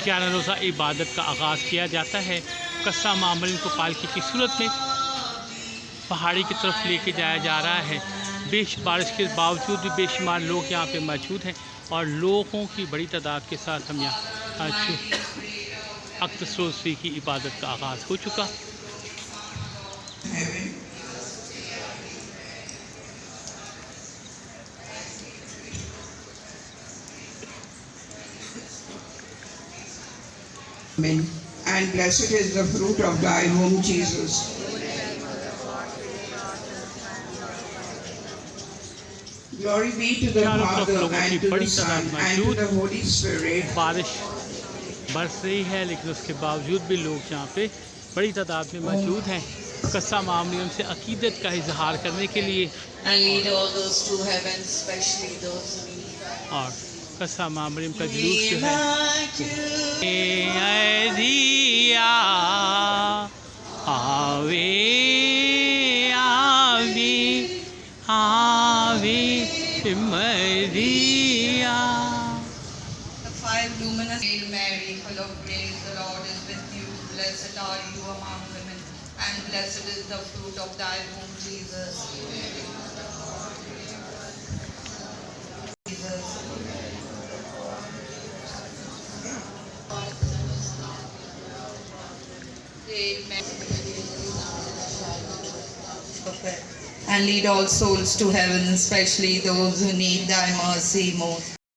11 रोज़ा इबादत का आगाज़ किया जाता है। कसरा मामरीन को पालकी की सूरत में पहाड़ी की तरफ लेके जाया जा रहा है। बारिश के बावजूद भी बेशुमार लोग यहाँ पे मौजूद हैं और लोगों की बड़ी तादाद के साथ हम यहाँ अक्तसोसी की इबादत का आगाज़ हो चुका। And blessed is the fruit of thy womb, Jesus. Glory be to the Father and to the Son and to the Holy Spirit. बारिश बरस रही है लेकिन उसके बावजूद भी लोग यहाँ पे बड़ी तादाद में मौजूद हैं कसरा मामरीन से अकीदत का इजहार करने के लिए। और कसरा मामरीन का जुलूस जो है दिया आवे आवे आवे मरिया। The five luminous Hail Mary, full of grace, the Lord is with you. Blessed are you among women, and blessed is the fruit of thy womb, Jesus. And lead all souls to heaven, especially those who need thy mercy most.